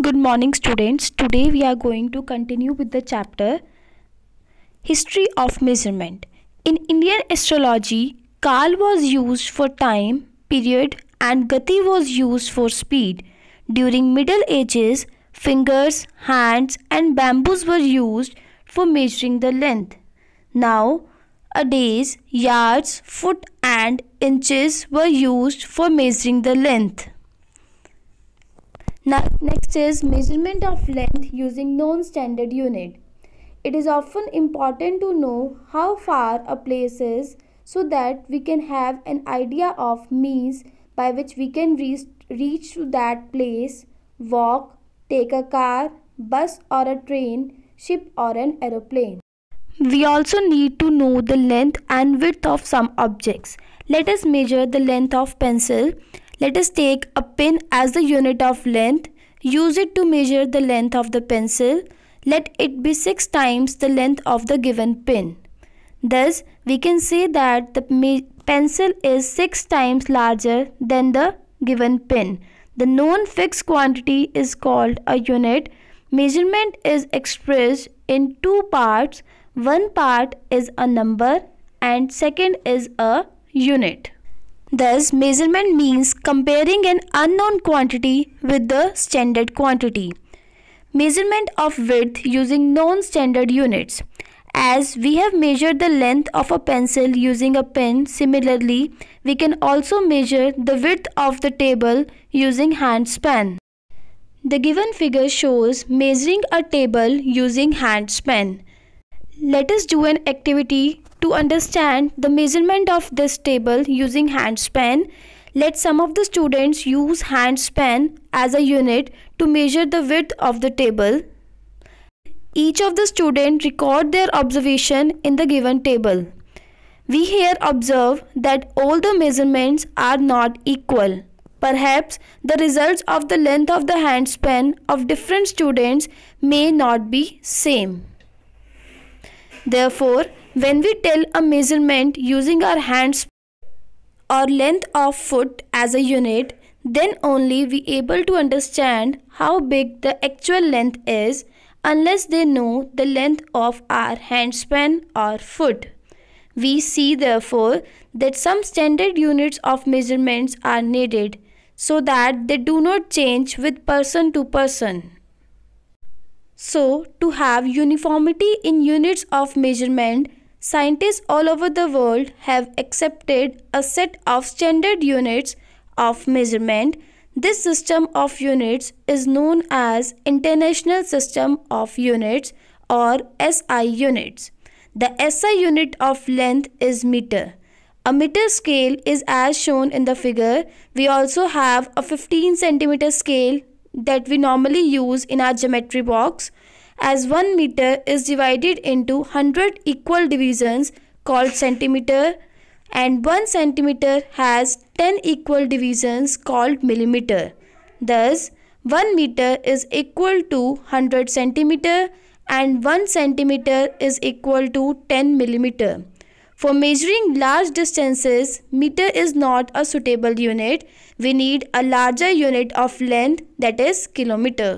Good morning, students. Today we are going to continue with the chapter History of Measurement. In Indian astrology, Kal was used for time, period, and Gati was used for speed. During Middle Ages, fingers, hands, and bamboos were used for measuring the length. Nowadays, yards, foot, and inches were used for measuring the length. Next is measurement of length using non-standard unit. It is often important to know how far a place is so that we can have an idea of means by which we can reach to that place, walk, take a car, bus or a train, ship or an aeroplane. We also need to know the length and width of some objects. Let us measure the length of pencil. Let us take a pin as the unit of length. Use it to measure the length of the pencil. Let it be 6 times the length of the given pin. Thus, we can say that the pencil is 6 times larger than the given pin. The known fixed quantity is called a unit. Measurement is expressed in 2 parts. One part is a number and second is a unit. Thus, measurement means comparing an unknown quantity with the standard quantity. Measurement of width using non-standard units. As we have measured the length of a pencil using a pen, similarly, we can also measure the width of the table using hand span. The given figure shows measuring a table using hand span. Let us do an activity to understand the measurement of this table using hand span. Let some of the students use hand span as a unit to measure the width of the table. Each of the students record their observation in the given table. We here observe that all the measurements are not equal. Perhaps the results of the length of the hand span of different students may not be same. Therefore, when we tell a measurement using our hands or length of foot as a unit, then only we able to understand how big the actual length is unless they know the length of our hand span or foot. We see therefore that some standard units of measurements are needed so that they do not change with person to person. So, to have uniformity in units of measurement, scientists all over the world have accepted a set of standard units of measurement. This system of units is known as International System of Units or SI units. The SI unit of length is meter. A meter scale is as shown in the figure. We also have a 15 centimeter scale that we normally use in our geometry box. As 1 meter is divided into 100 equal divisions called centimeter, and 1 centimeter has 10 equal divisions called millimeter. Thus, 1 meter is equal to 100 centimeter and 1 centimeter is equal to 10 millimeter. For measuring large distances, meter is not a suitable unit. We need a larger unit of length, that is kilometer.